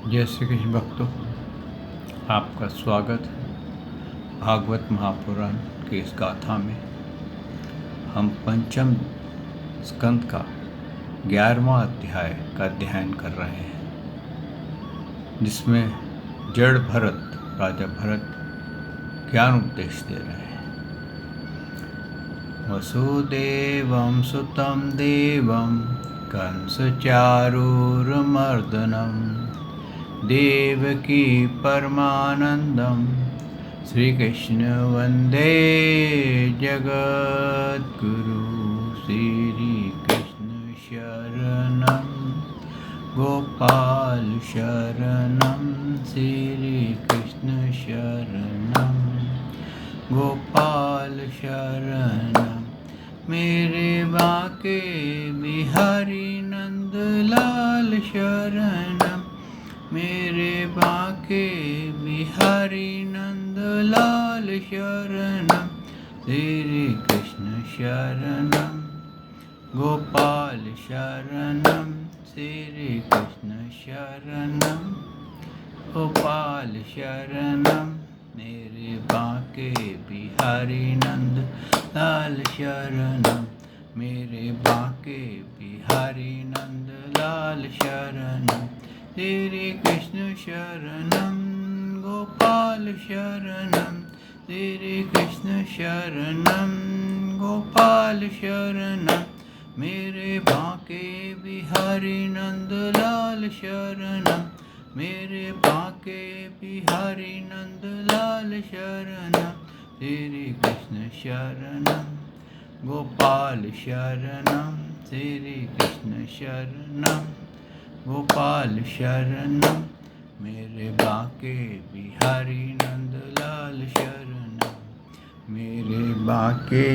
जय श्री कृष्ण भक्तों, आपका स्वागत है भागवत महापुराण की इस गाथा में। हम पंचम स्कंद का 11वां अध्याय का अध्ययन कर रहे हैं, जिसमें जड़ भरत, राजा भरत ज्ञान उपदेश दे रहे हैं। वसुदेवं सुतं देवं कंसचारूरमर्दनं देवकी परमानंदम श्रीकृष्ण वंदे जगद्गुरु। श्रीकृष्ण शरणं गोपाल शरणं, श्रीकृष्ण शरणं गोपाल शरणं। मेरे बाके बिहारी नंदलाल शरणं, मेरे बाके बिहारी नंदलाल शरणं। श्री कृष्ण शरणं गोपाल शरणं, श्री कृष्ण शरणं गोपाल शरणं। मेरे बाके बिहारी नंद लाल शरणं, मेरे बाके बिहारी नंद लाल शरणं। श्री कृष्ण शरणं गोपाल शरणं, श्री कृष्ण शरणं गोपाल शरणं। मेरे बाके बिहारी नंद लाल शरणं, मेरे बाके बिहारी नंद लाल शरणं। श्री कृष्ण शरणं गोपाल शरणं, श्री कृष्ण शरणं गोपाल शरणं। मेरे बाके बिहारी नंद लाल शरणं, मेरे बाके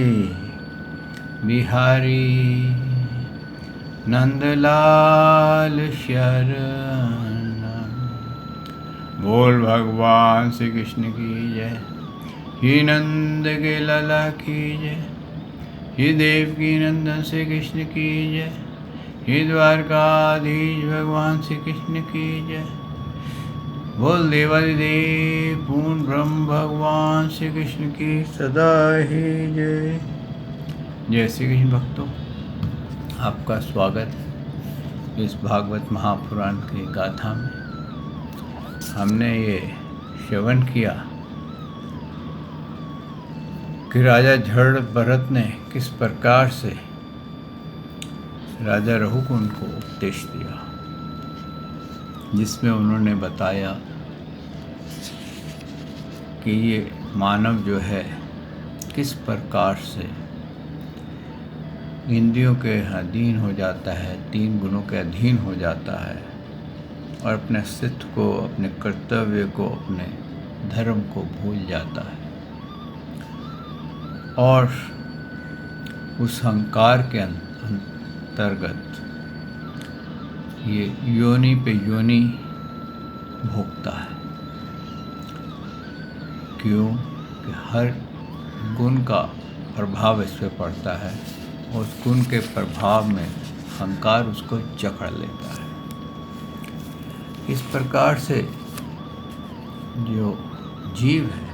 बिहारी नंदलाल शरणं। बोल भगवान श्री कृष्ण की जय। ही नंद के लाला की जय, ही देवकी नंदन श्री कृष्ण की जय, ही द्वारकाधीश भगवान श्री कृष्ण की जय। बोल देवादिदेव पूर्ण ब्रह्म भगवान श्री कृष्ण की सदा ही जय। जय श्री कृष्ण भक्तों, आपका स्वागत है इस भागवत महापुराण की गाथा में। हमने ये श्रवण किया कि राजा जड़ भरत ने किस प्रकार से राजा रघुकुंड को उपदेश दिया, जिसमें उन्होंने बताया कि ये मानव जो है किस प्रकार से इंद्रियों के अधीन हो जाता है, 3 गुणों के अधीन हो जाता है और अपने अस्तित्व को, अपने कर्तव्य को, अपने धर्म को भूल जाता है और उस अहंकार के अंतर्गत ये योनि पे योनि भोगता है। क्यों कि हर गुण का प्रभाव इस पर पड़ता है और उस गुण के प्रभाव में अहंकार उसको जकड़ लेता है। इस प्रकार से जो जीव है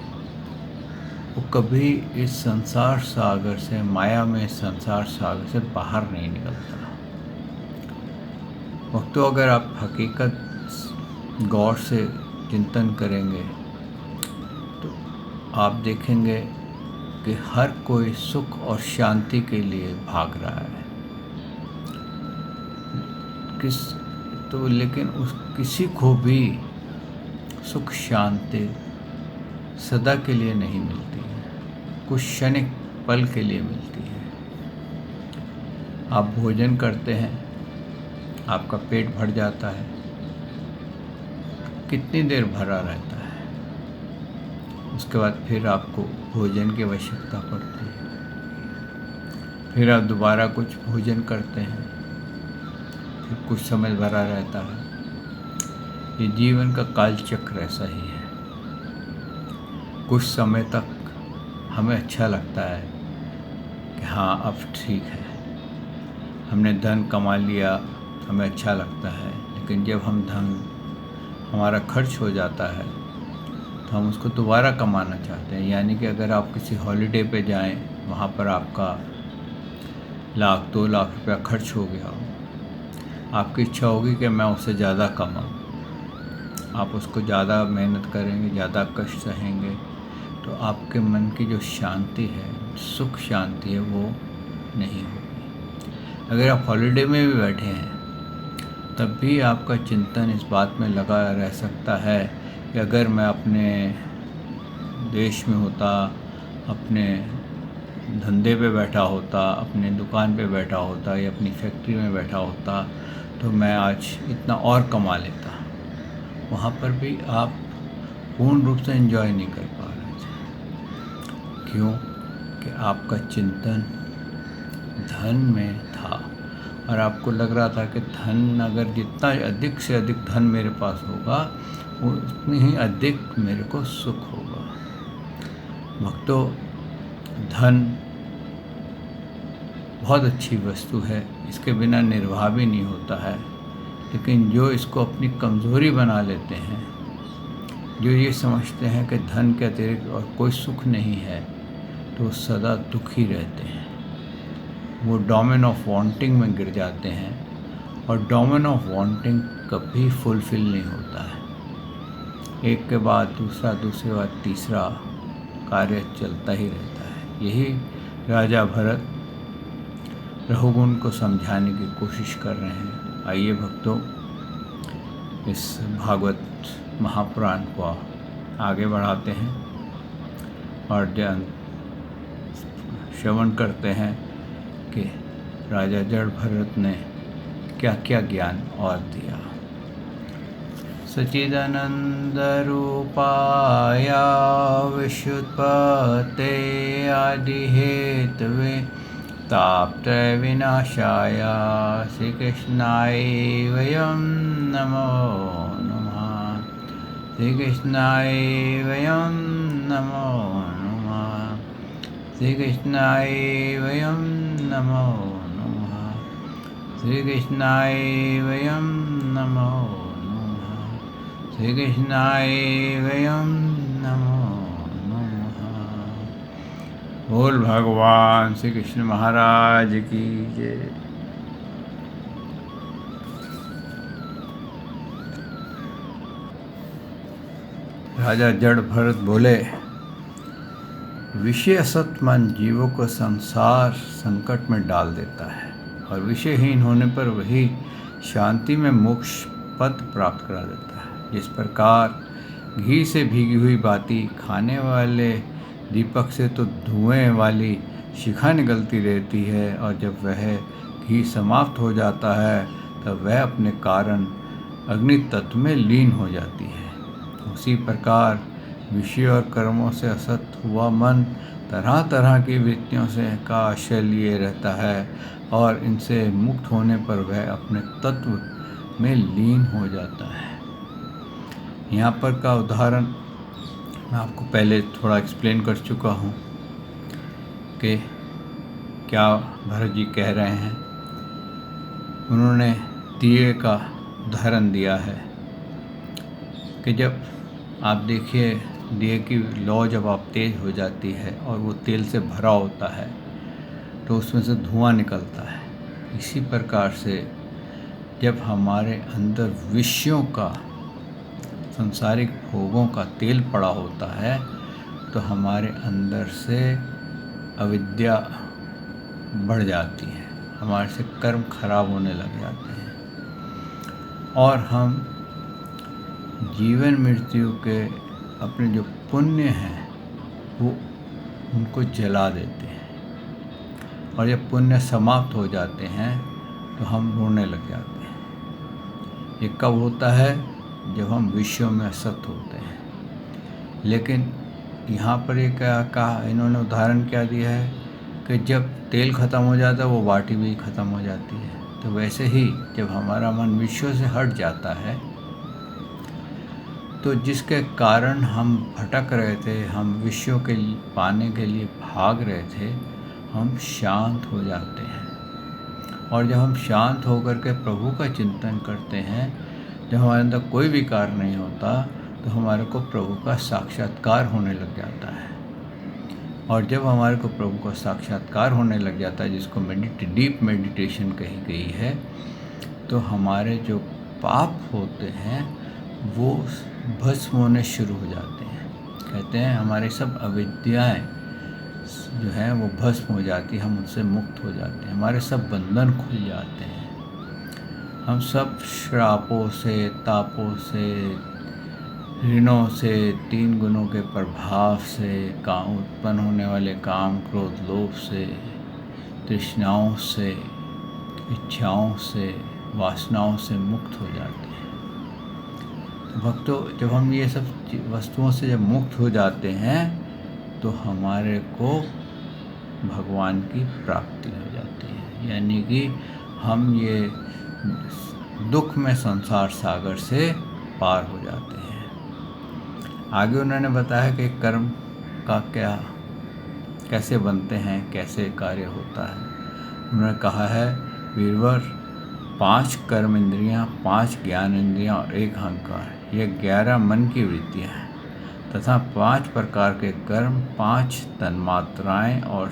वो कभी इस संसार सागर से, माया में संसार सागर से बाहर नहीं निकलता। वक्तों अगर आप हकीकत गौर से चिंतन करेंगे तो आप देखेंगे कि हर कोई सुख और शांति के लिए भाग रहा है। लेकिन किसी को भी सुख शांति सदा के लिए नहीं मिलती है, कुछ क्षणिक पल के लिए मिलती है। आप भोजन करते हैं, आपका पेट भर जाता है, कितनी देर भरा रहता है, उसके बाद फिर आपको भोजन की आवश्यकता पड़ती है, फिर आप दोबारा कुछ भोजन करते हैं, फिर कुछ समय भरा रहता है। ये जीवन का काल चक्र ऐसा ही है। कुछ समय तक हमें अच्छा लगता है कि हाँ अब ठीक है, हमने धन कमा लिया, हमें अच्छा लगता है। लेकिन जब हम धन हमारा खर्च हो जाता है तो हम उसको दोबारा कमाना चाहते हैं। यानी कि अगर आप किसी हॉलिडे पे जाएं, वहाँ पर आपका 1,00,000 2 लाख रुपया खर्च हो गया हो, आपकी इच्छा होगी कि मैं उससे ज़्यादा कमाऊँ। आप उसको ज़्यादा मेहनत करेंगे, ज़्यादा कष्ट सहेंगे, तो आपके मन की जो शांति है, सुख शांति है, वो नहीं होगी। अगर आप हॉलिडे में भी बैठे हैं तब भी आपका चिंतन इस बात में लगा रह सकता है कि अगर मैं अपने देश में होता, अपने धंधे पे बैठा होता, अपने दुकान पे बैठा होता या अपनी फैक्ट्री में बैठा होता तो मैं आज इतना और कमा लेता। वहाँ पर भी आप पूर्ण रूप से एंजॉय नहीं कर पा रहे थे। क्यों? कि आपका चिंतन धन में था और आपको लग रहा था कि धन, अगर जितना अधिक से अधिक धन मेरे पास होगा उतनी ही अधिक मेरे को सुख होगा। भक्तों, धन बहुत अच्छी वस्तु है, इसके बिना निर्वाह भी नहीं होता है, लेकिन जो इसको अपनी कमज़ोरी बना लेते हैं, जो ये समझते हैं कि धन के अतिरिक्त और कोई सुख नहीं है, तो सदा दुखी रहते हैं। वो डोमेन ऑफ वांटिंग में गिर जाते हैं और डोमेन ऑफ वांटिंग कभी फुलफिल नहीं होता है। एक के बाद दूसरा, दूसरे बाद तीसरा कार्य चलता ही रहता है। यही राजा भरत रघुगुण को समझाने की कोशिश कर रहे हैं। आइए भक्तों, इस भागवत महापुराण को आगे बढ़ाते हैं और श्रवण करते हैं कि राजा जड़ भरत ने क्या क्या ज्ञान और दिया। सच्चिदानंद रूपाय विश्वोत्पत्ते आदि हेतवे तापत्रय विनाशाय श्री कृष्णाय वयं नमो नमः। श्री कृष्णाय वयं नमो नमः। श्री कृष्णाय वयं नमो नमः। श्री कृष्णाय वयं नमो नमः। श्री कृष्णाय वयं नमो नमः। बोल भगवान श्री कृष्ण महाराज की जय। राजा जड़ भरत बोले, विषय असत मन जीवों को संसार संकट में डाल देता है और विषयहीन होने पर वही शांति में मोक्ष पद प्राप्त करा देता है। जिस प्रकार घी से भीगी हुई बाती खाने वाले दीपक से तो धुएं वाली शिखा निकलती रहती है और जब वह घी समाप्त हो जाता है तब वह अपने कारण अग्नि तत्व में लीन हो जाती है। उसी प्रकार विषय और कर्मों से असत हुआ मन तरह तरह की वृत्तियों से का आश्रय लिए रहता है और इनसे मुक्त होने पर वह अपने तत्व में लीन हो जाता है। यहाँ पर का उदाहरण मैं आपको पहले थोड़ा एक्सप्लेन कर चुका हूँ कि क्या भरत जी कह रहे हैं। उन्होंने दिए का उदाहरण दिया है कि जब आप देखिए दिए की लौ जब आप तेज़ हो जाती है और वो तेल से भरा होता है तो उसमें से धुआं निकलता है। इसी प्रकार से जब हमारे अंदर विषयों का, सांसारिक भोगों का तेल पड़ा होता है तो हमारे अंदर से अविद्या बढ़ जाती है, हमारे से कर्म खराब होने लग जाते हैं और हम जीवन मृत्यु के अपने जो पुण्य हैं वो उनको जला देते हैं और जब पुण्य समाप्त हो जाते हैं तो हम रोने लग जाते हैं। ये कब होता है? जब हम विषयों में असत होते हैं। लेकिन यहाँ पर ये क्या कहा इन्होंने, उदाहरण क्या दिया है कि जब तेल ख़त्म हो जाता है वो बाटी भी ख़त्म हो जाती है। तो वैसे ही जब हमारा मन विषयों से हट जाता है तो जिसके कारण हम भटक रहे थे, हम विषयों के पाने के लिए भाग रहे थे, हम शांत हो जाते हैं। और जब हम शांत होकर के प्रभु का चिंतन करते हैं जब हमारे अंदर कोई विकार नहीं होता तो हमारे को प्रभु का साक्षात्कार होने लग जाता है। और जब हमारे को प्रभु का साक्षात्कार होने लग जाता है, जिसको डीप मेडिटेशन कही गई है, तो हमारे जो पाप होते हैं वो भस्म होने शुरू हो जाते हैं। कहते हैं हमारी सब अविद्याएं जो हैं वो भस्म हो जाती, हम उनसे मुक्त हो जाते हैं, हमारे सब बंधन खुल जाते हैं। हम सब श्रापों से, तापों से, ऋणों से, 3 गुणों के प्रभाव से, काम उत्पन्न होने वाले काम, क्रोध, लोभ से, तृष्णाओं से, इच्छाओं से, वासनाओं से मुक्त हो जाते हैं। तो भक्तों, जब हम ये सब वस्तुओं से जब मुक्त हो जाते हैं तो हमारे को भगवान की प्राप्ति हो जाती है, यानी कि हम ये दुख में संसार सागर से पार हो जाते हैं। आगे उन्होंने बताया कि कर्म का कैसे बनते हैं, कैसे कार्य होता है। उन्होंने कहा है, वीरवर, 5 कर्म इंद्रियाँ, 5 ज्ञान इंद्रियाँ और 1 अहंकार, ये 11 मन की वृत्तियाँ हैं तथा 5 प्रकार के कर्म, 5 तन्मात्राएँ और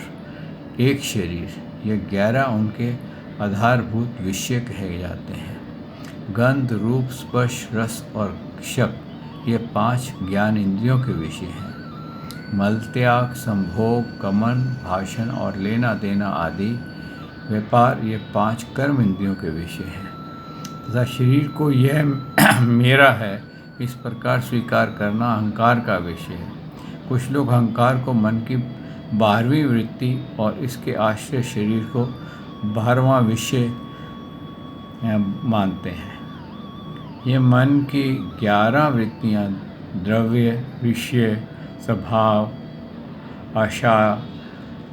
1 शरीर, ये 11 उनके आधारभूत विषय कहे जाते हैं। गंध, रूप, स्पर्श, रस और शब्द, ये 5 ज्ञान इंद्रियों के विषय हैं। मल त्याग, संभोग, गमन, भाषण और लेना देना आदि व्यापार, ये 5 कर्म इंद्रियों के विषय हैं तथा शरीर को यह मेरा है इस प्रकार स्वीकार करना अहंकार का विषय है। कुछ लोग अहंकार को मन की 12वीं वृत्ति और इसके आश्रय शरीर को 12वां विषय मानते हैं। ये मन की 11 वृत्तियाँ द्रव्य, विषय, स्वभाव, आशा,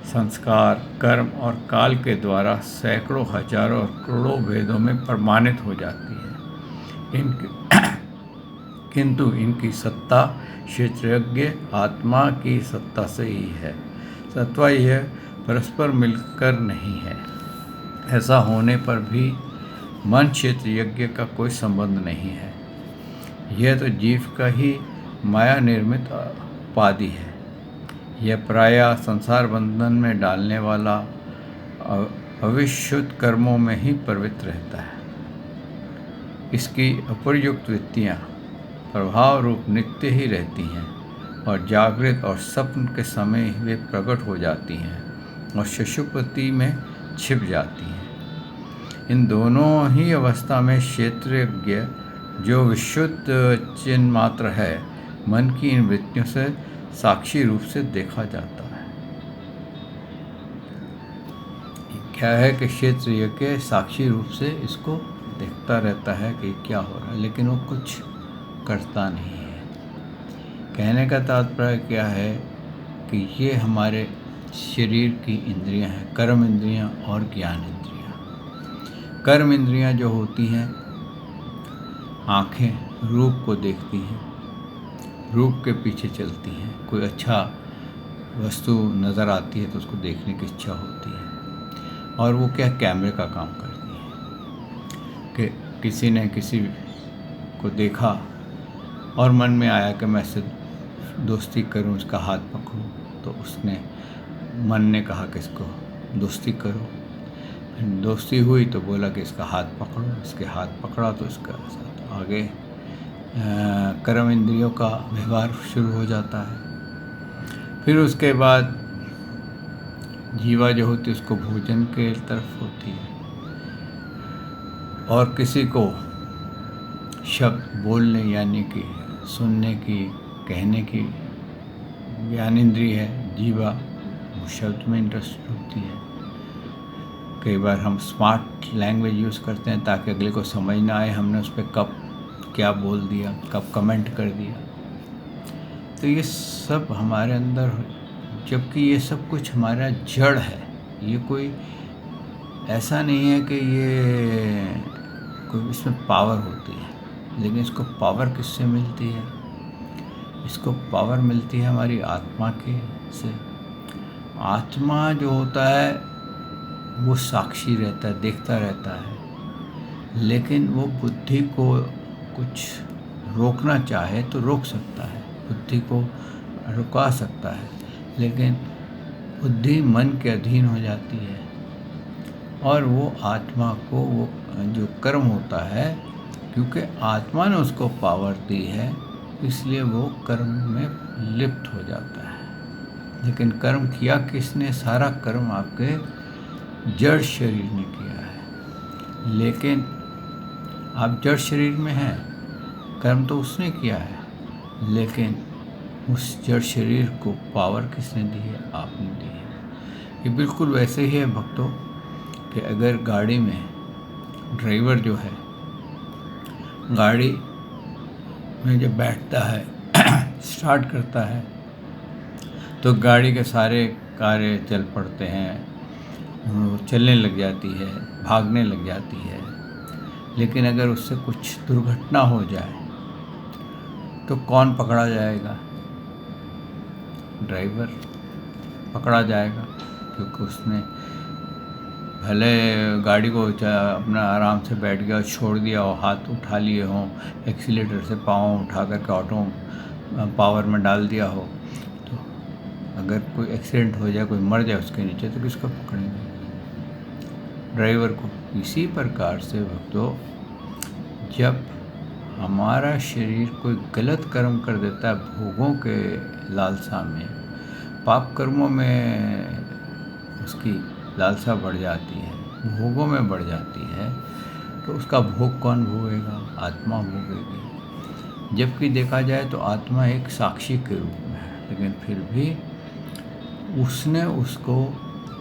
संस्कार, कर्म और काल के द्वारा सैकड़ों, हजारों और करोड़ों वेदों में प्रमाणित हो जाती है। किंतु इनकी सत्ता क्षेत्रज्ञ आत्मा की सत्ता से ही है, तथा यह परस्पर मिलकर नहीं है। ऐसा होने पर भी मन क्षेत्र यज्ञ का कोई संबंध नहीं है। यह तो जीव का ही माया निर्मित उपाधि है। यह प्रायः संसार बंधन में डालने वाला अविशुद्ध कर्मों में ही प्रवृत्त रहता है। इसकी अप्रयुक्त वृत्तियाँ प्रभाव रूप नित्य ही रहती हैं और जागृत और स्वप्न के समय वे प्रकट हो जाती हैं और सुषुप्ति में छिप जाती हैं। इन दोनों ही अवस्था में क्षेत्रज्ञ जो विशुद्ध चिन्ह मात्र है, मन की इन वृत्तियों से साक्षी रूप से देखा जाता है। क्या है कि क्षेत्रज्ञ साक्षी रूप से इसको देखता रहता है कि क्या हो रहा है, लेकिन वो कुछ करता नहीं है। कहने का तात्पर्य क्या है कि ये हमारे शरीर की इंद्रियां हैं, कर्म इंद्रियां और ज्ञान इंद्रियां। कर्म इंद्रियां जो होती हैं, आँखें रूप को देखती हैं, रूप के पीछे चलती हैं। कोई अच्छा वस्तु नज़र आती है तो उसको देखने की इच्छा होती है, और वो क्या कैमरे का काम करती है कि किसी ने किसी को देखा और मन में आया कि मैं इससे दोस्ती करूं, उसका हाथ पकड़ूं, तो उसने मन ने कहा कि इसको दोस्ती करो। फिर दोस्ती हुई तो बोला कि इसका हाथ पकड़ो, इसके हाथ पकड़ा तो इसका साथ आगे कर्म इंद्रियों का व्यवहार शुरू हो जाता है। फिर उसके बाद जीवा जो होती है उसको भोजन के तरफ होती है, और किसी को शब्द बोलने यानी कि सुनने की, कहने की ज्ञान इंद्रिय है जीवा, वो शब्द में इंटरेस्ट होती है। कई बार हम स्मार्ट लैंग्वेज यूज़ करते हैं ताकि अगले को समझ ना आए हमने उस पर कब क्या बोल दिया, कब कमेंट कर दिया। तो ये सब हमारे अंदर, जबकि ये सब कुछ हमारा जड़ है। ये कोई ऐसा नहीं है कि ये कोई इसमें पावर होती है, लेकिन इसको पावर किससे मिलती है? इसको पावर मिलती है हमारी आत्मा के से। आत्मा जो होता है वो साक्षी रहता है, देखता रहता है, लेकिन वो बुद्धि को कुछ रोकना चाहे तो रोक सकता है, बुद्धि को रुका सकता है, लेकिन बुद्धि मन के अधीन हो जाती है और वो आत्मा को वो जो कर्म होता है, क्योंकि आत्मा ने उसको पावर दी है, इसलिए वो कर्म में लिप्त हो जाता है। लेकिन कर्म किया किसने? सारा कर्म आपके जड़ शरीर ने किया है। लेकिन आप जड़ शरीर में हैं, कर्म तो उसने किया है, लेकिन उस जड़ शरीर को पावर किसने दी है? आपने दी है। ये बिल्कुल वैसे ही है भक्तों कि अगर गाड़ी में ड्राइवर जो है गाड़ी में जब बैठता है स्टार्ट करता है तो गाड़ी के सारे कार्य चल पड़ते हैं, वो चलने लग जाती है, भागने लग जाती है। लेकिन अगर उससे कुछ दुर्घटना हो जाए तो कौन पकड़ा जाएगा? ड्राइवर पकड़ा जाएगा, क्योंकि उसने भले गाड़ी को अपना आराम से बैठ गया, छोड़ दिया हो, हाथ उठा लिए हों, एक्सीलेटर से पाँव उठा करके ऑटो पावर में डाल दिया हो, तो अगर कोई एक्सीडेंट हो जाए, कोई मर जाए उसके नीचे, तो किसको पकड़ेंगे? ड्राइवर को। इसी प्रकार से भक्तों, जब हमारा शरीर कोई गलत कर्म कर देता है भोगों के लालसा में, पाप कर्मों में उसकी लालसा बढ़ जाती है, भोगों में बढ़ जाती है, तो उसका भोग कौन भोगेगा? आत्मा भोगेगी। जबकि देखा जाए तो आत्मा एक साक्षी के रूप में है, लेकिन फिर भी उसने उसको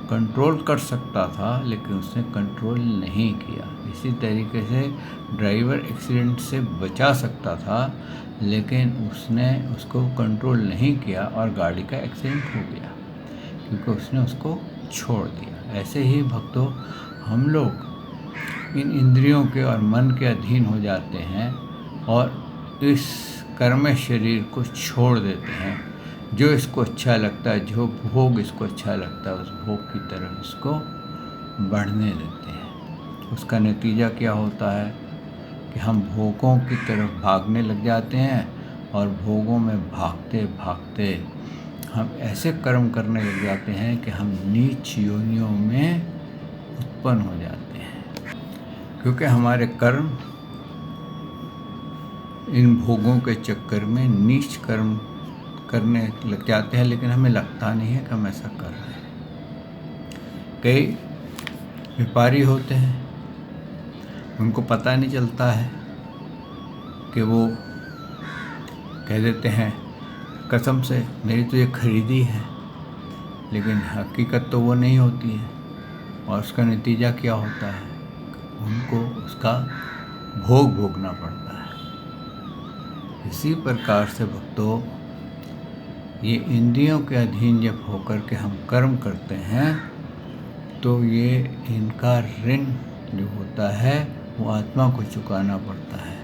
कंट्रोल कर सकता था, लेकिन उसने कंट्रोल नहीं किया। इसी तरीके से ड्राइवर एक्सीडेंट से बचा सकता था, लेकिन उसने उसको कंट्रोल नहीं किया और गाड़ी का एक्सीडेंट हो गया, क्योंकि उसने उसको छोड़ दिया। ऐसे ही भक्तों, हम लोग इन इंद्रियों के और मन के अधीन हो जाते हैं और इस कर्म शरीर को छोड़ देते हैं। जो इसको अच्छा लगता है, जो भोग इसको अच्छा लगता है, उस भोग की तरफ इसको बढ़ने देते हैं। उसका नतीजा क्या होता है कि हम भोगों की तरफ भागने लग जाते हैं और भोगों में भागते भागते हम ऐसे कर्म करने लग जाते हैं कि हम नीच योनियों में उत्पन्न हो जाते हैं, क्योंकि हमारे कर्म इन भोगों के चक्कर में नीच कर्म करने लग जाते हैं, लेकिन हमें लगता नहीं है कि हम ऐसा कर रहे हैं। कई व्यापारी होते हैं, उनको पता नहीं चलता है कि वो कह देते हैं कसम से मेरी तो ये खरीदी है, लेकिन हकीकत तो वो नहीं होती है, और उसका नतीजा क्या होता है? उनको उसका भोग भोगना पड़ता है। इसी प्रकार से भक्तों, ये इंद्रियों के अधीन जब होकर के हम कर्म करते हैं, तो ये इनका ऋण जो होता है वो आत्मा को चुकाना पड़ता है,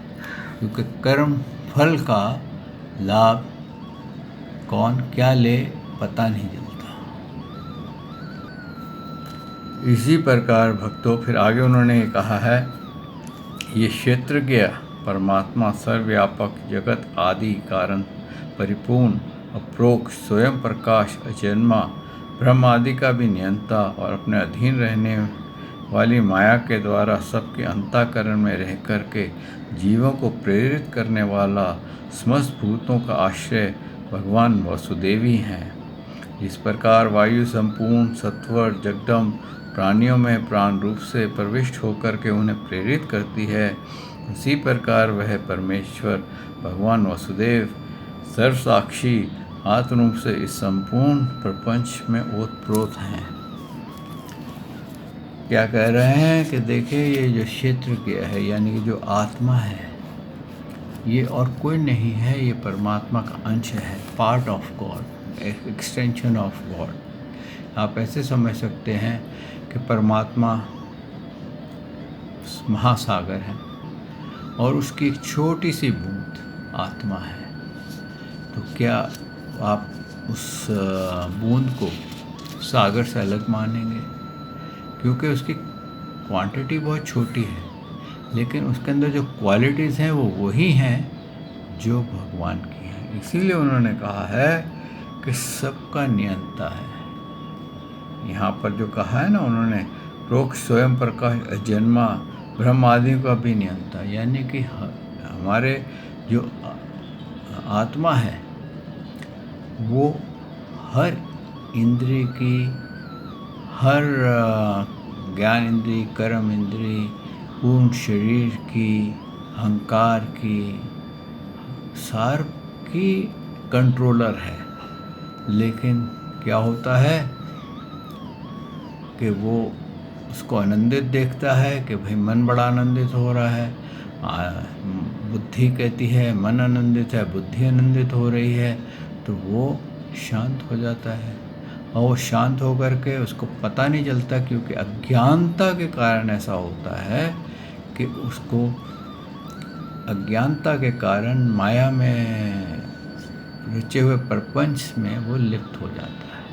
क्योंकि कर्म फल का लाभ कौन क्या ले पता नहीं चलता। इसी प्रकार भक्तों, फिर आगे उन्होंने कहा है, ये क्षेत्रज्ञ परमात्मा सर्वव्यापक जगत आदि कारण परिपूर्ण अप्रोक्ष स्वयं प्रकाश अजन्मा ब्रह्म आदि का भी नियंता और अपने अधीन रहने वाली माया के द्वारा सबके अंतःकरण में रह करके जीवों को प्रेरित करने वाला समस्त भूतों का आश्रय भगवान वसुदेवी हैं। इस प्रकार वायु संपूर्ण सत्वर जगदम प्राणियों में प्राण रूप से प्रविष्ट होकर के उन्हें प्रेरित करती है, उसी प्रकार वह परमेश्वर भगवान वसुदेव सर्वसाक्षी आत्म रूप से इस संपूर्ण प्रपंच में ओतप्रोत हैं। क्या कह रहे हैं कि देखिए, ये जो क्षेत्र क्या है, यानी कि जो आत्मा है, ये और कोई नहीं है, ये परमात्मा का अंश है, part of God, extension of God. आप ऐसे समझ सकते हैं कि परमात्मा महासागर है और उसकी एक छोटी सी बूंद आत्मा है। तो क्या आप उस बूंद को सागर से अलग मानेंगे? क्योंकि उसकी क्वांटिटी बहुत छोटी है, लेकिन उसके अंदर जो क्वालिटीज़ हैं वो वही हैं जो भगवान की हैं। इसीलिए उन्होंने कहा है कि सबका नियंता है। यहाँ पर जो कहा है ना उन्होंने, प्रोक्ष स्वयं प्रकाश अजन्मा ब्रह्म आदि का भी नियंता, यानी कि हमारे जो आत्मा है वो हर इंद्रिय की, हर ज्ञान इंद्रिय, कर्म इंद्रिय, पूर्ण शरीर की, अहंकार की, सार की कंट्रोलर है। लेकिन क्या होता है कि वो उसको आनंदित देखता है कि भाई मन बड़ा आनंदित हो रहा है, बुद्धि कहती है मन आनंदित है, बुद्धि आनंदित हो रही है, तो वो शांत हो जाता है। और वो शांत होकर के उसको पता नहीं चलता, क्योंकि अज्ञानता के कारण ऐसा होता है कि उसको अज्ञानता के कारण माया में रचे हुए प्रपंच में वो लिप्त हो जाता है।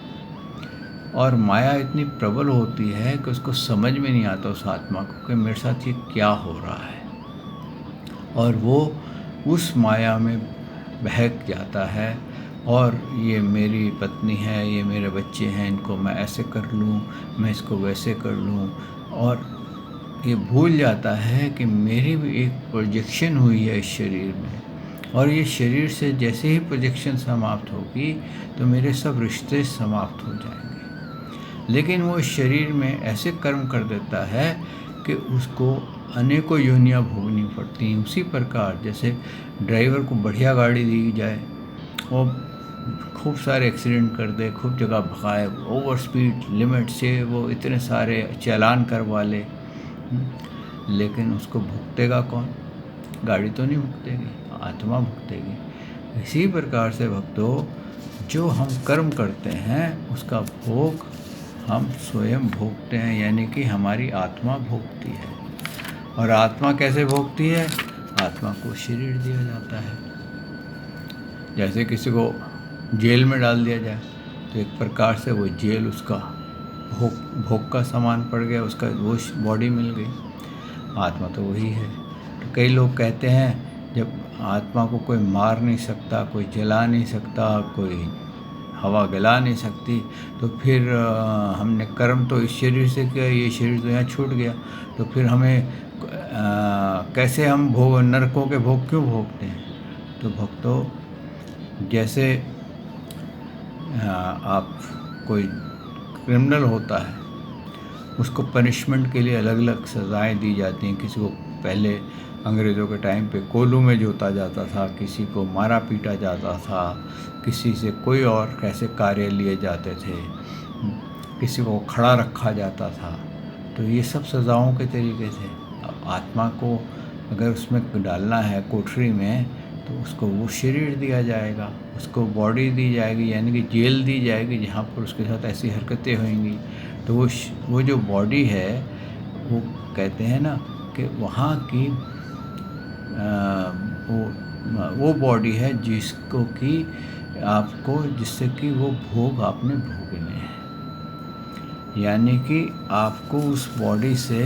और माया इतनी प्रबल होती है कि उसको समझ में नहीं आता उस आत्मा को कि मेरे साथ ये क्या हो रहा है, और वो उस माया में बहक जाता है। और ये मेरी पत्नी है, ये मेरे बच्चे हैं, इनको मैं ऐसे कर लूँ, मैं इसको वैसे कर लूँ, और ये भूल जाता है कि मेरी भी एक प्रोजेक्शन हुई है इस शरीर में, और ये शरीर से जैसे ही प्रोजेक्शन समाप्त होगी तो मेरे सब रिश्ते समाप्त हो जाएंगे। लेकिन वो शरीर में ऐसे कर्म कर देता है कि उसको अनेकों योनियाँ भोगनी पड़ती हैं। उसी प्रकार जैसे ड्राइवर को बढ़िया गाड़ी दी जाए, वो खूब सारे एक्सीडेंट कर दे, खूब जगह भगाए, ओवर स्पीड लिमिट से वो इतने सारे चालान करवा ले, लेकिन उसको भुगतेगा कौन? गाड़ी तो नहीं भुगतेगी, आत्मा भुगतेगी। इसी प्रकार से भक्तों, जो हम कर्म करते हैं उसका भोग हम स्वयं भोगते हैं, यानी कि हमारी आत्मा भोगती है। और आत्मा कैसे भोगती है? आत्मा को शरीर दिया जाता है। जैसे किसी को जेल में डाल दिया जाए तो एक प्रकार से वो जेल उसका भोग का सामान पड़ गया, उसका वो बॉडी मिल गई। आत्मा तो वही है। तो कई लोग कहते हैं जब आत्मा को कोई मार नहीं सकता, कोई जला नहीं सकता, कोई हवा गला नहीं सकती, तो फिर हमने कर्म तो इस शरीर से किया, ये शरीर तो यहाँ छूट गया, तो फिर हमें कैसे हम भोग, नरकों के भोग क्यों भोगते हैं? तो भक्तों, जैसे आप कोई क्रिमिनल होता है, उसको पनिशमेंट के लिए अलग अलग सज़ाएं दी जाती हैं। किसी को पहले अंग्रेज़ों के टाइम पे कोल्हू में जोता जाता था, किसी को मारा पीटा जाता था, किसी से कोई और कैसे कार्य लिए जाते थे, किसी को खड़ा रखा जाता था। तो ये सब सज़ाओं के तरीके थे। अब आत्मा को अगर उसमें डालना है कोठरी में, तो उसको वो शरीर दिया जाएगा, उसको बॉडी दी जाएगी, यानी कि जेल दी जाएगी जहाँ पर उसके साथ ऐसी हरकतें होंगी। तो वो जो बॉडी है, वो कहते हैं ना कि वहाँ की वो बॉडी है जिसको कि आपको, जिससे कि वो भोग आपने भोगने हैं। यानी कि आपको उस बॉडी से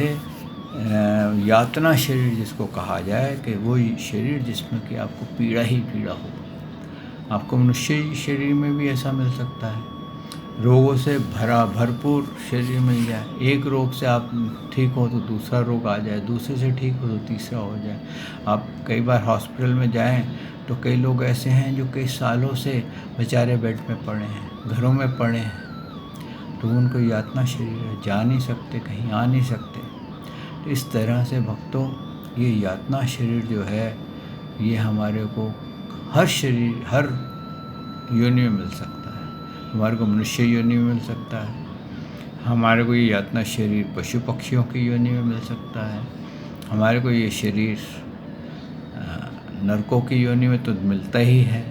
यातना शरीर जिसको कहा जाए, कि वो शरीर जिसमें कि आपको पीड़ा ही पीड़ा हो। आपको मनुष्य शरीर में भी ऐसा मिल सकता है, रोगों से भरपूर शरीर मिल जाए। एक रोग से आप ठीक हो तो दूसरा रोग आ जाए, दूसरे से ठीक हो तो तीसरा हो जाए। आप कई बार हॉस्पिटल में जाएं तो कई लोग ऐसे हैं जो कई सालों से बेचारे बेड में पड़े हैं, घरों में पड़े हैं, तो उनको यातना शरीर है, जा नहीं सकते, कहीं आ नहीं सकते। तो इस तरह से भक्तों, ये यातना शरीर जो है, ये हमारे को हर शरीर, हर योनि में मिल सकता है। हमारे को मनुष्य योनि में मिल सकता है, हमारे को ये यातना शरीर पशु पक्षियों की योनि में मिल सकता है, हमारे को ये शरीर नरकों की योनि में तो मिलता ही है,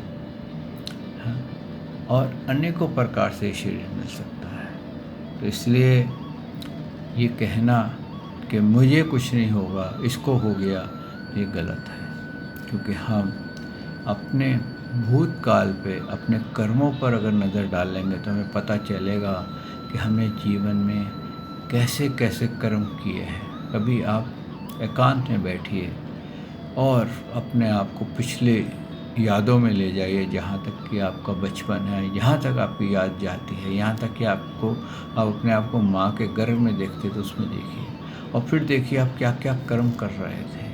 और अनेकों प्रकार से शरीर मिल सकता है। तो इसलिए ये कहना कि मुझे कुछ नहीं होगा, इसको हो गया, ये गलत है। क्योंकि हम अपने भूतकाल पे, अपने कर्मों पर अगर नज़र डालेंगे तो हमें पता चलेगा कि हमने जीवन में कैसे कैसे कर्म किए हैं। कभी आप एकांत में बैठिए और अपने आप को पिछले यादों में ले जाइए, जहाँ तक कि आपका बचपन है, जहाँ तक आपकी याद जाती है, यहाँ तक कि आप अपने आप को माँ के गर्भ में देखते तो उसमें देखिए, और फिर देखिए आप क्या क्या कर्म कर रहे थे,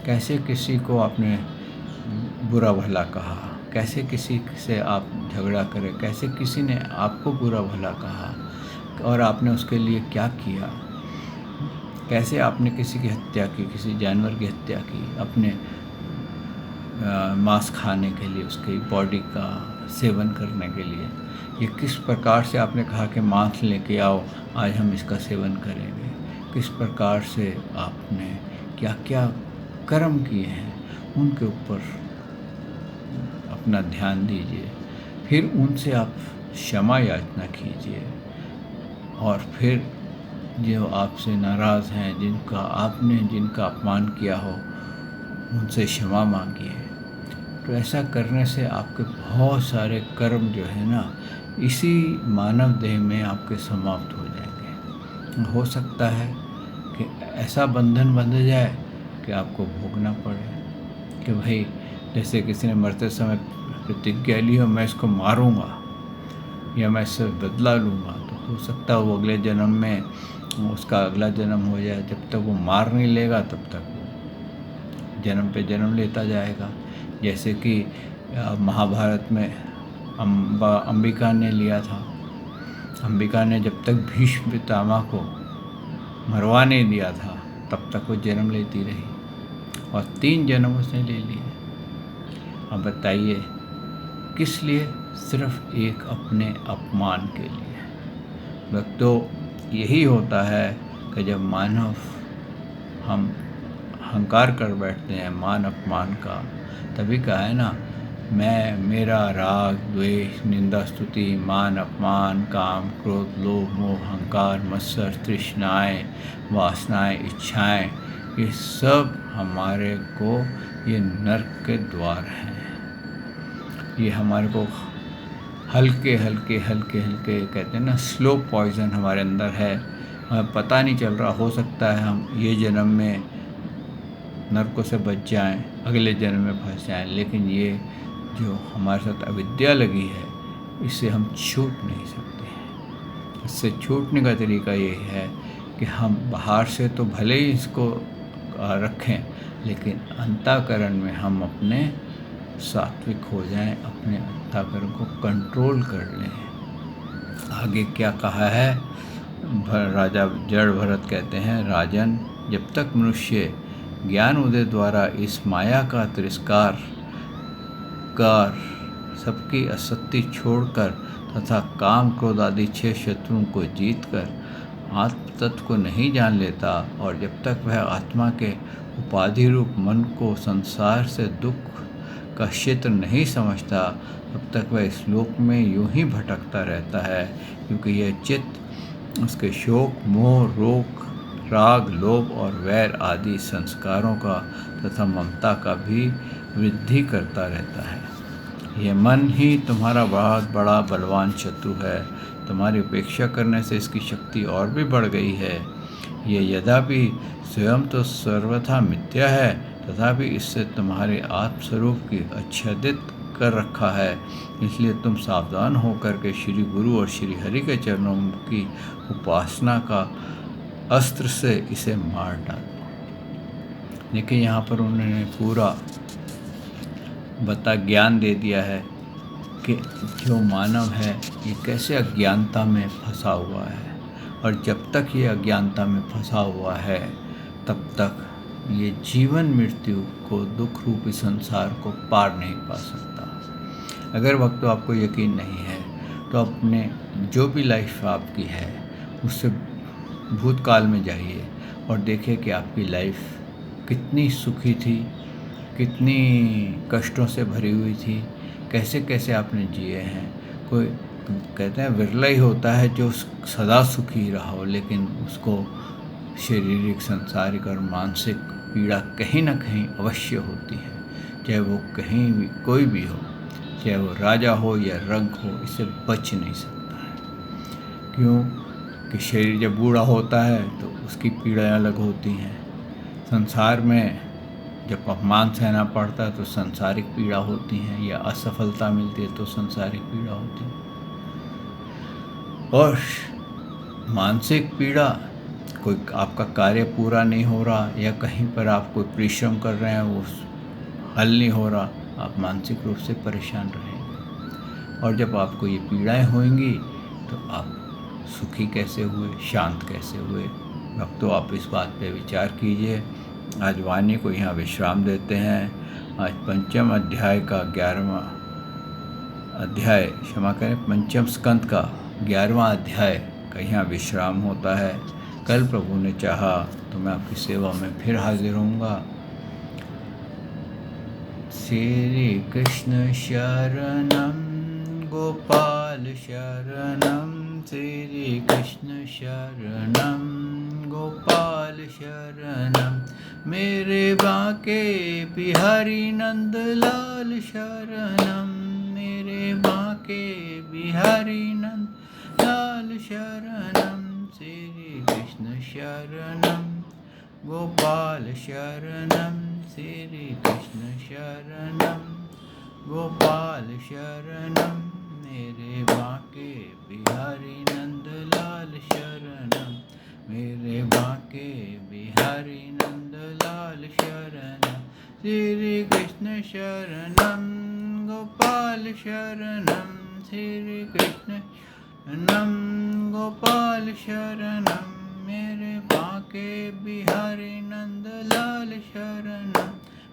कैसे किसी को आपने बुरा भला कहा, कैसे किसी से आप झगड़ा करें, कैसे किसी ने आपको बुरा भला कहा और आपने उसके लिए क्या किया, कैसे आपने किसी की हत्या की, किसी जानवर की हत्या की अपने मांस खाने के लिए, उसकी बॉडी का सेवन करने के लिए। ये किस प्रकार से आपने कहा कि मांस लेके आओ, आज हम इसका सेवन करेंगे। किस प्रकार से आपने क्या क्या कर्म किए हैं, उनके ऊपर अपना ध्यान दीजिए। फिर उनसे आप क्षमा याचना कीजिए और फिर जो आपसे नाराज़ हैं, जिनका अपमान किया हो, उनसे क्षमा मांगिए। तो ऐसा करने से आपके बहुत सारे कर्म जो है ना, इसी मानव देह में आपके समाप्त हो जाएंगे। हो सकता है कि ऐसा बंधन बंध जाए कि आपको भोगना पड़े, कि भाई जैसे किसी ने मरते समय प्रतिज्ञा ली हो, मैं इसको मारूंगा या मैं इससे बदला लूँगा, तो हो सकता है वो अगले जन्म में उसका अगला जन्म हो जाए। जब तक वो मार नहीं लेगा तब तक वो जन्म पे जन्म लेता जाएगा। जैसे कि महाभारत में अंबिका ने लिया था। अंबिका ने जब तक भीष्म पितामह को मरवा नहीं दिया था तब तक वो जन्म लेती रही, और 3 जन्म उसने ले लिए। अब बताइए किस लिए? सिर्फ एक अपने अपमान के लिए। तो यही होता है कि जब मानव हम अहंकार कर बैठते हैं मान अपमान का, तभी कहा है ना, मैं, मेरा, राग, द्वेष, निंदा, स्तुति, मान अपमान, काम, क्रोध, लोभ, मोह, अहंकार, मत्सर, तृष्णाएँ, वासनाएँ, इच्छाएँ, ये सब हमारे को ये नर्क के द्वार हैं। ये हमारे को हल्के हल्के कहते हैं ना, स्लो पॉइजन हमारे अंदर है, हमें पता नहीं चल रहा। हो सकता है हम ये जन्म में नरकों से बच जाएं, अगले जन्म में फंस जाएं, लेकिन ये जो हमारे साथ अविद्या लगी है, इससे हम छूट नहीं सकते हैं। इससे छूटने का तरीका ये है कि हम बाहर से तो भले ही इसको रखें, लेकिन अंतःकरण में हम अपने सात्विक हो जाएं, अपने अंतःकरण को कंट्रोल कर लें। आगे क्या कहा है? राजा जड़ भरत कहते हैं, राजन, जब तक मनुष्य ज्ञान उदय द्वारा इस माया का तिरस्कार कर सबकी असत्य छोड़कर तथा काम क्रोध आदि 6 शत्रुओं को जीतकर आत्म तत्व को नहीं जान लेता, और जब तक वह आत्मा के उपाधि रूप मन को संसार से दुख का क्षेत्र नहीं समझता, तब तक वह इस लोक में यूं ही भटकता रहता है, क्योंकि यह चित्त उसके शोक, मोह, रोग, राग, लोभ और वैर आदि संस्कारों का तथा ममता का भी वृद्धि करता रहता है। यह मन ही तुम्हारा बहुत बड़ा बलवान शत्रु है। तुम्हारी उपेक्षा करने से इसकी शक्ति और भी बढ़ गई है। यह यद्यपि स्वयं तो सर्वथा मिथ्या है, तथापि इससे तुम्हारे आत्मस्वरूप की आच्छादित कर रखा है। इसलिए तुम सावधान होकर के श्री गुरु और श्री हरि के चरणों की उपासना का अस्त्र से इसे मार डालो। देखिए यहाँ पर उन्होंने पूरा ज्ञान दे दिया है कि जो मानव है ये कैसे अज्ञानता में फंसा हुआ है, और जब तक ये अज्ञानता में फंसा हुआ है तब तक ये जीवन मृत्यु को दुख रूपी संसार को पार नहीं पा सकता। अगर वक्त तो आपको यकीन नहीं है तो अपने जो भी लाइफ आपकी है उससे भूतकाल में जाइए और देखिए कि आपकी लाइफ कितनी सुखी थी, कितनी कष्टों से भरी हुई थी, कैसे कैसे आपने जिए हैं। कोई कहते हैं विरला ही होता है जो सदा सुखी रहा हो, लेकिन उसको शारीरिक, सांसारिक और मानसिक पीड़ा कहीं ना कहीं अवश्य होती है, चाहे वो कहीं भी कोई भी हो, चाहे वो राजा हो या रंक हो, इससे बच नहीं सकता है। क्यों कि शरीर जब बूढ़ा होता है तो उसकी पीड़ाएं अलग होती हैं, संसार में जब अपमान सहना पड़ता है तो संसारिक पीड़ा होती है, या असफलता मिलती है तो संसारिक पीड़ा होती है। और मानसिक पीड़ा, कोई आपका कार्य पूरा नहीं हो रहा या कहीं पर आप कोई परिश्रम कर रहे हैं वो हल नहीं हो रहा, आप मानसिक रूप से परेशान रहेंगे। और जब आपको ये पीड़ाएं होंगी तो आप सुखी कैसे हुए, शांत कैसे हुए। भक्तों, आप इस बात पे विचार कीजिए। आज वाणी को यहाँ विश्राम देते हैं। आज पंचम अध्याय का 11वां अध्याय, क्षमा करें, पंचम स्कंद का 11वां अध्याय का यहाँ विश्राम होता है। कल प्रभु ने चाहा तो मैं आपकी सेवा में फिर हाजिर होऊंगा। श्री कृष्ण शरणम गोपाल शरणम, श्री कृष्ण शरणम गोपाल शरणम, मेरे बांके बिहारी नंदलाल शरणम, मेरे बांके बिहारी नंदलाल शरणम, श्री कृष्ण शरणम गोपाल शरणम, श्री कृष्ण शरणम गोपाल शरणम, मेरे बांके बिहारी नंदलाल शरणम, मेरे बांके बिहारी नंदलाल शरणम, श्री कृष्ण शरणम गोपाल शरणम, श्री कृष्ण शरणम गोपाल शरणम, मेरे बांके बिहारी नंदलाल शरणम,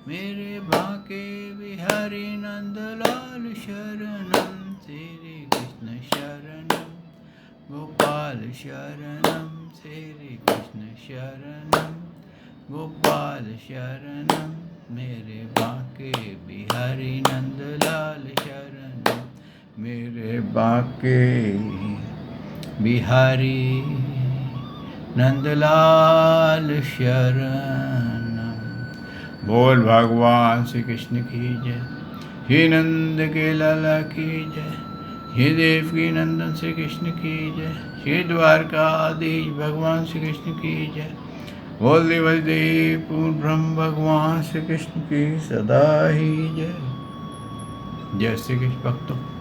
मेरे बांके बिहारी नंदलाल शरणम, श्री कृष्ण शरणम गोपाल शरणम, श्री कृष्ण शरणम गोपाल शरणम, मेरे बांके बिहारी नंदलाल शरणम, मेरे बांके बिहारी नंदलाल शरणम। बोल भगवान श्री कृष्ण की जय। हे नंद के लाला की जय। हे देव की नंदन श्री कृष्ण की जय। हे द्वारकाधीश भगवान श्री कृष्ण की जय। बोल देव पूर्ण ब्रह्म भगवान श्री कृष्ण की सदा ही जय। जय श्री कृष्ण भक्तों।